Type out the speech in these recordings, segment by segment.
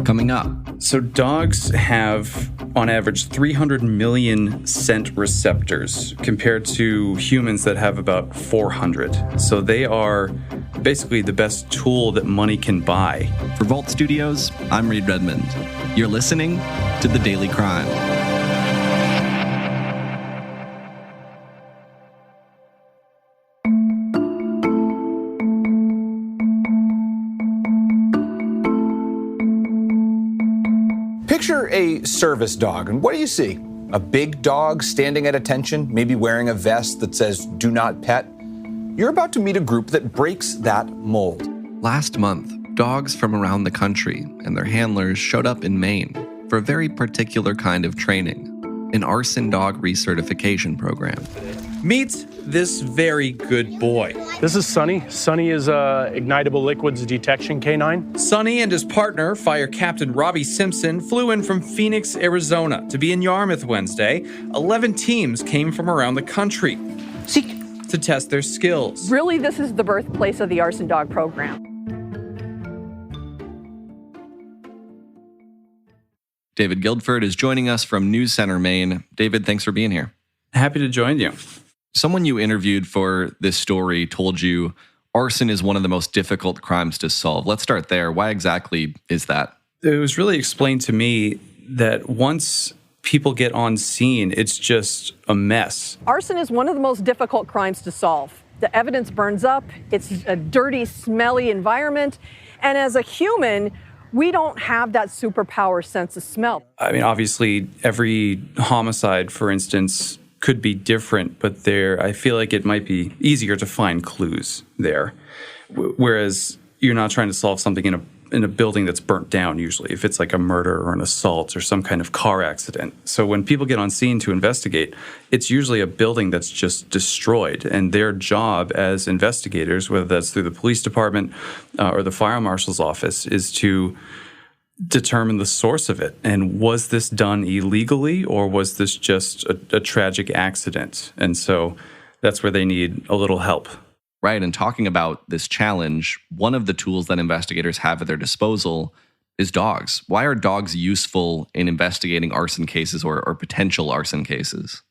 Coming up. So dogs have, on average, 300 million scent receptors compared to humans that have about 400. So they are basically the best tool that money can buy. For Vault Studios, I'm Reed Redmond. You're listening to The Daily Crime. Picture a service dog, and what do you see? A big dog standing at attention, maybe wearing a vest that says, "Do not pet"? You're about to meet a group that breaks that mold. Last month, dogs from around the country and their handlers showed up in Maine for a very particular kind of training, an Arson Dog recertification program. Meet this very good boy. This is Sonny. Sonny is a ignitable liquids detection canine. Sonny and his partner, Fire Captain Robbie Simpson, flew in from Phoenix, Arizona to be in Yarmouth Wednesday. 11 teams came from around the country to test their skills. Really, this is the birthplace of the Arson Dog program. David Guildford is joining us from News Center, Maine. David, thanks for being here. Happy to join you. Someone you interviewed for this story told you arson is one of the most difficult crimes to solve. Let's start there. Why exactly is that? It was really explained to me that once people get on scene, it's just a mess. Arson is one of the most difficult crimes to solve. The evidence burns up. It's a dirty, smelly environment. And as a human, we don't have that superpower sense of smell. I mean, obviously, every homicide, for instance, could be different, but I feel like it might be easier to find clues there. Whereas you're not trying to solve something in a building that's burnt down, usually, if it's like a murder or an assault or some kind of car accident. So when people get on scene to investigate, it's usually a building that's just destroyed. And their job as investigators, whether that's through the police department or the fire marshal's office, is to determine the source of it. And was this done illegally, or was this just a tragic accident? And so that's where they need a little help. Right, and talking about this challenge, one of the tools that investigators have at their disposal is dogs. Why are dogs useful in investigating arson cases or potential arson cases?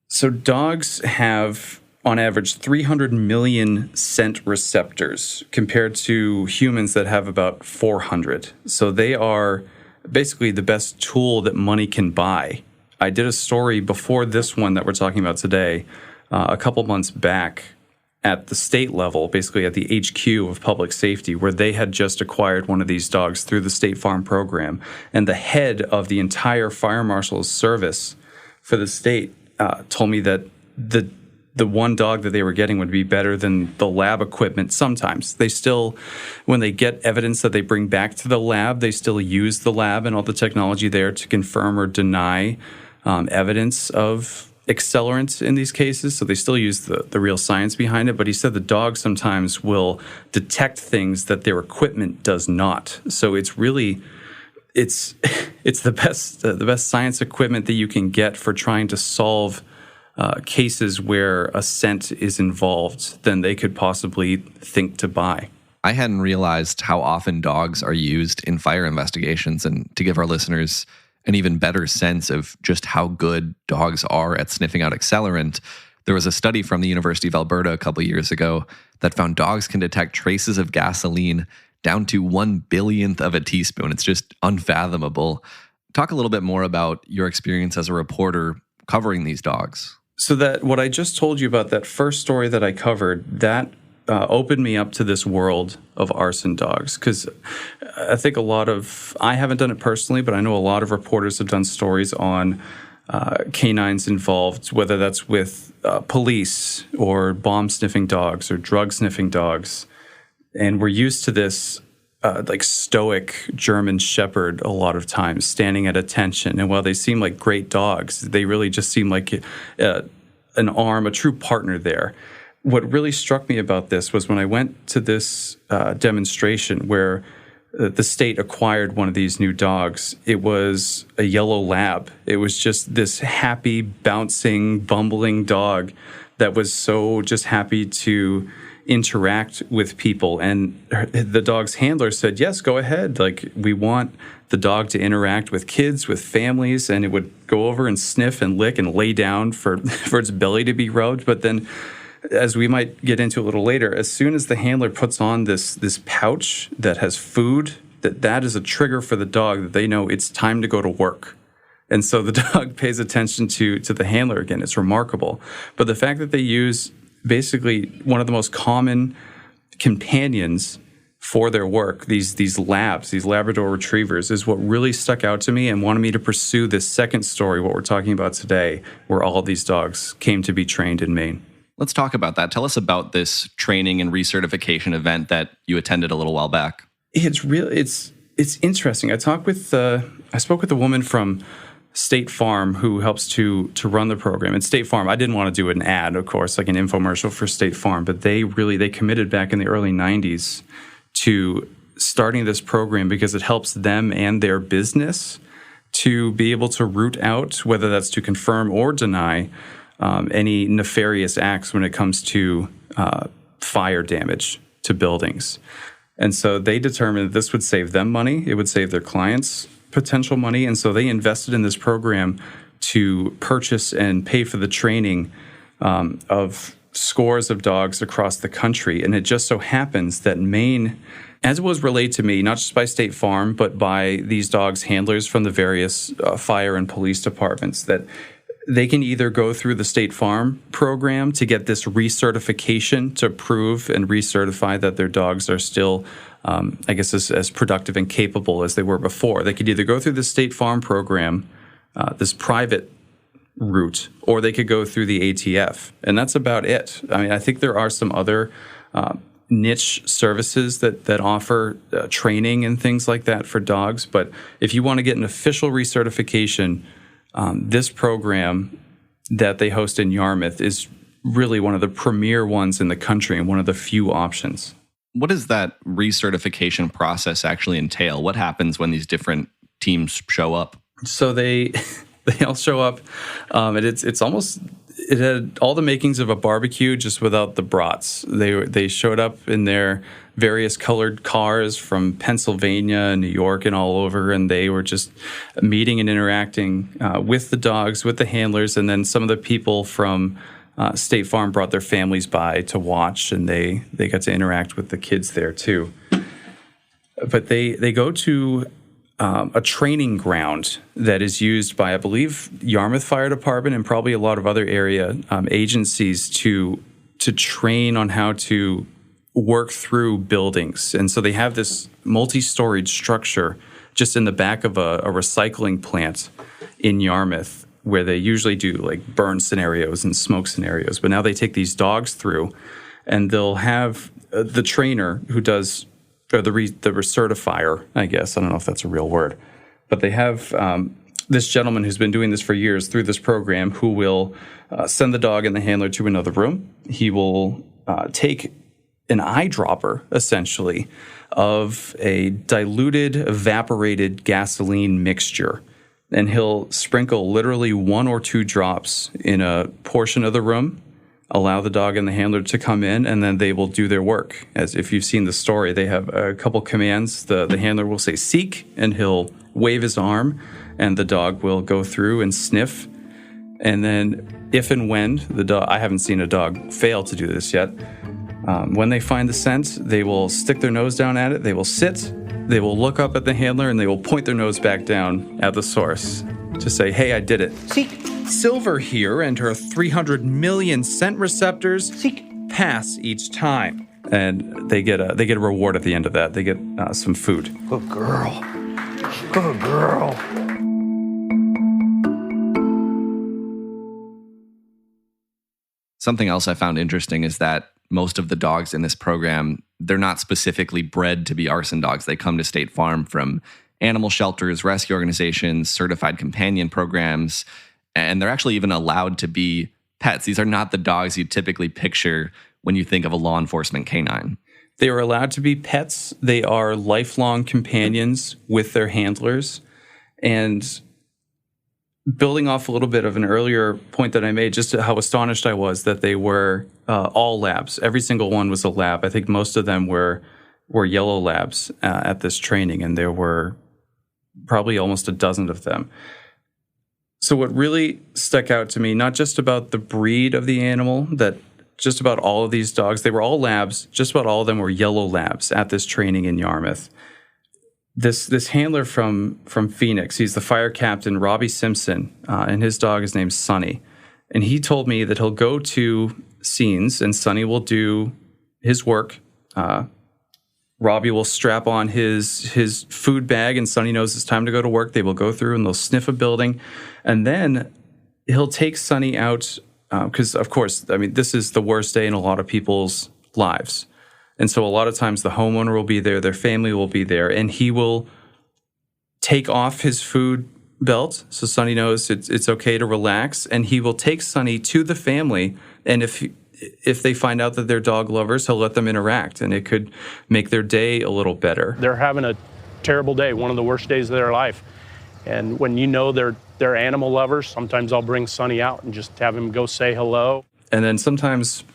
So dogs have, on average, 300 million scent receptors compared to humans that have about 400. So they are basically the best tool that money can buy. I did a story before this one that we're talking about today, a couple months back, at the state level, basically at the HQ of public safety, where they had just acquired one of these dogs through the State Farm program. And the head of the entire fire marshal's service for the state told me that the one dog that they were getting would be better than the lab equipment sometimes. They still, when they get evidence that they bring back to the lab, they still use the lab and all the technology there to confirm or deny evidence of accelerants in these cases. So they still use the real science behind it. But he said the dog sometimes will detect things that their equipment does not. So it's really, it's the best science equipment that you can get for trying to solve cases where a scent is involved than they could possibly think to buy. I hadn't realized how often dogs are used in fire investigations, and to give our listeners an even better sense of just how good dogs are at sniffing out accelerant, there was a study from the University of Alberta a couple of years ago that found dogs can detect traces of gasoline down to 1/1000th of a teaspoon. It's just unfathomable. Talk a little bit more about your experience as a reporter covering these dogs. So that what I just told you about, that first story that I covered, that opened me up to this world of arson dogs, because I think I haven't done it personally, but I know a lot of reporters have done stories on canines involved, whether that's with police or bomb-sniffing dogs or drug-sniffing dogs. And we're used to this like stoic German shepherd a lot of times, standing at attention. And while they seem like great dogs, they really just seem like an arm, a true partner there. What really struck me about this was when I went to this demonstration where the state acquired one of these new dogs. It was a yellow lab. It was just this happy, bouncing, bumbling dog that was so just happy to interact with people. And the dog's handler said, yes, go ahead. Like, we want the dog to interact with kids, with families, and it would go over and sniff and lick and lay down for its belly to be rubbed. But then, as we might get into a little later, as soon as the handler puts on this pouch that has food, that is a trigger for the dog that they know it's time to go to work. And so the dog pays attention to the handler again. It's remarkable. But the fact that they use basically one of the most common companions for their work, these labs, these Labrador retrievers, is what really stuck out to me and wanted me to pursue this second story, what we're talking about today, where all these dogs came to be trained in Maine. Let's talk about that. Tell us about this training and recertification event that you attended a little while back. It's interesting. I spoke with a woman from State Farm who helps to run the program. And State Farm, I didn't want to do an ad, of course, like an infomercial for State Farm, but they committed back in the early 90s to starting this program because it helps them and their business to be able to root out, whether that's to confirm or deny, any nefarious acts when it comes to fire damage to buildings. And so they determined that this would save them money. It would save their clients potential money. And so they invested in this program to purchase and pay for the training of scores of dogs across the country. And it just so happens that Maine, as it was relayed to me, not just by State Farm, but by these dogs' handlers from the various fire and police departments, that they can either go through the State Farm program to get this recertification to prove and recertify that their dogs are still, as productive and capable as they were before. They could either go through the State Farm program, this private route, or they could go through the ATF. And that's about it. I mean, I think there are some other niche services that offer training and things like that for dogs. But if you want to get an official recertification, this program that they host in Yarmouth is really one of the premier ones in the country and one of the few options. What does that recertification process actually entail? What happens when these different teams show up? So they all show up, and it had all the makings of a barbecue, just without the brats. They showed up in their various colored cars from Pennsylvania and New York and all over, and they were just meeting and interacting with the dogs, with the handlers, and then some of the people from State Farm brought their families by to watch, and they got to interact with the kids there too. But they go to a training ground that is used by, I believe, Yarmouth Fire Department and probably a lot of other area agencies to train on how to work through buildings. And so they have this multi-storied structure just in the back of a recycling plant in Yarmouth, where they usually do like burn scenarios and smoke scenarios. But now they take these dogs through, and they'll have the trainer who does, or the recertifier, I guess. I don't know if that's a real word. But they have this gentleman who's been doing this for years through this program who will send the dog and the handler to another room. He will take an eyedropper, essentially, of a diluted, evaporated gasoline mixture. And he'll sprinkle literally 1 or 2 drops in a portion of the room, allow the dog and the handler to come in, and then they will do their work. As if you've seen the story, they have a couple commands. The handler will say, "Seek," and he'll wave his arm, and the dog will go through and sniff. And then if and when the dog, I haven't seen a dog fail to do this yet, when they find the scent, they will stick their nose down at it, they will sit, they will look up at the handler, and they will point their nose back down at the source to say, "Hey, I did it." Seek. Silver here and her 300 million scent receptors pass each time. And they get a reward at the end of that. They get some food. Good girl. Good girl. Something else I found interesting is that most of the dogs in this program, they're not specifically bred to be arson dogs. They come to State Farm from animal shelters, rescue organizations, certified companion programs, and they're actually even allowed to be pets. These are not the dogs you typically picture when you think of a law enforcement canine. They are allowed to be pets. They are lifelong companions with their handlers. And building off a little bit of an earlier point that I made, just how astonished I was that they were all labs. Every single one was a lab. I think most of them were yellow labs at this training, and there were probably almost a dozen of them. So what really stuck out to me, not just about the breed of the animal, that just about all of these dogs, they were all labs. Just about all of them were yellow labs at this training in Yarmouth. This handler from Phoenix, he's the fire captain, Robbie Simpson, and his dog is named Sonny. And he told me that he'll go to scenes and Sonny will do his work. Robbie will strap on his food bag and Sonny knows it's time to go to work. They will go through and they'll sniff a building. And then he'll take Sonny out because, of course, I mean, this is the worst day in a lot of people's lives. And so a lot of times the homeowner will be there, their family will be there, and he will take off his food belt so Sonny knows it's okay to relax, and he will take Sonny to the family, and if they find out that they're dog lovers, he'll let them interact, and it could make their day a little better. They're having a terrible day, one of the worst days of their life. And when you know they're animal lovers, sometimes I'll bring Sonny out and just have him go say hello. And then sometimes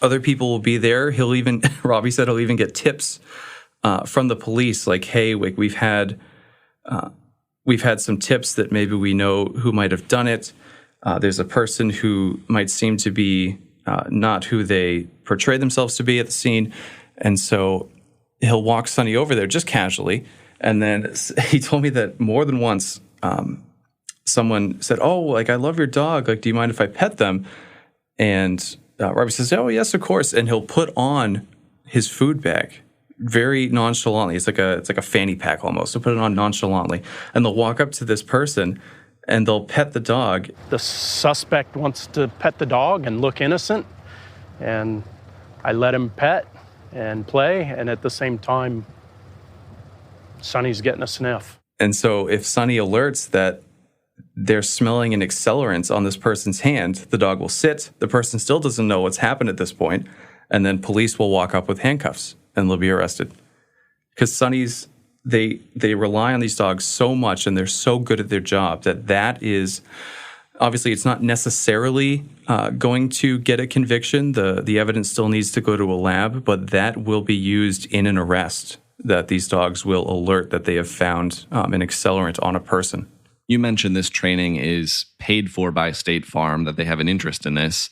other people will be there. Robbie said he'll even get tips from the police, like, hey, we've had some tips that maybe we know who might have done it. There's a person who might seem to be not who they portray themselves to be at the scene. And so he'll walk Sonny over there just casually. And then he told me that more than once someone said, oh, like, I love your dog. Like, do you mind if I pet them? And Robbie says, oh, yes, of course. And he'll put on his food bag very nonchalantly. It's like a fanny pack almost. He'll put it on nonchalantly. And they'll walk up to this person and they'll pet the dog. The suspect wants to pet the dog and look innocent. And I let him pet and play. And at the same time, Sonny's getting a sniff. And so if Sonny alerts that they're smelling an accelerant on this person's hand, the dog will sit. The person still doesn't know what's happened at this point, and then police will walk up with handcuffs and they'll be arrested. Because Sonny's, they rely on these dogs so much and they're so good at their job that is, obviously it's not necessarily going to get a conviction. The evidence still needs to go to a lab, but that will be used in an arrest, that these dogs will alert that they have found an accelerant on a person. You mentioned this training is paid for by State Farm, that they have an interest in this.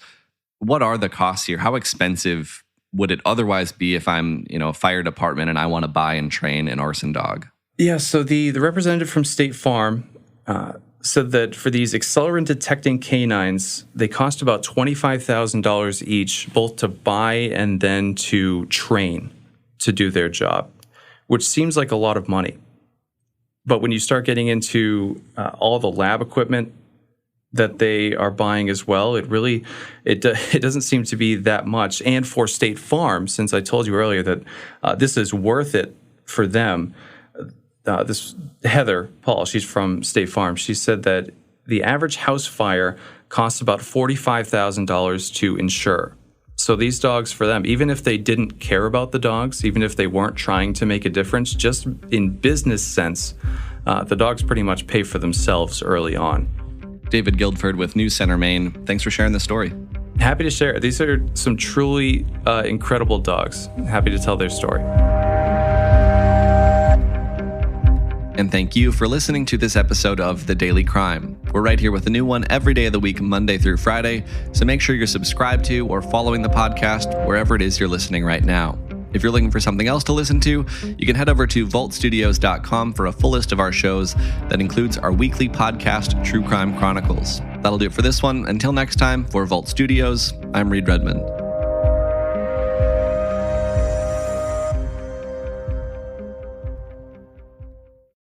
What are the costs here? How expensive would it otherwise be if I'm, a fire department and I want to buy and train an arson dog? Yeah, so the representative from State Farm said that for these accelerant detecting canines, they cost about $25,000 each, both to buy and then to train to do their job, which seems like a lot of money. But when you start getting into all the lab equipment that they are buying as well, it doesn't seem to be that much. And for State Farm, since I told you earlier that this is worth it for them, this Heather Paul, she's from State Farm, she said that the average house fire costs about $45,000 to insure. So these dogs, for them, even if they didn't care about the dogs, even if they weren't trying to make a difference, just in business sense, the dogs pretty much pay for themselves early on. David Guildford with News Center Maine. Thanks for sharing the story. Happy to share. These are some truly incredible dogs. Happy to tell their story. And thank you for listening to this episode of The Daily Crime. We're right here with a new one every day of the week, Monday through Friday, so make sure you're subscribed to or following the podcast wherever it is you're listening right now. If you're looking for something else to listen to, you can head over to vaultstudios.com for a full list of our shows that includes our weekly podcast, True Crime Chronicles. That'll do it for this one. Until next time, for Vault Studios, I'm Reed Redmond.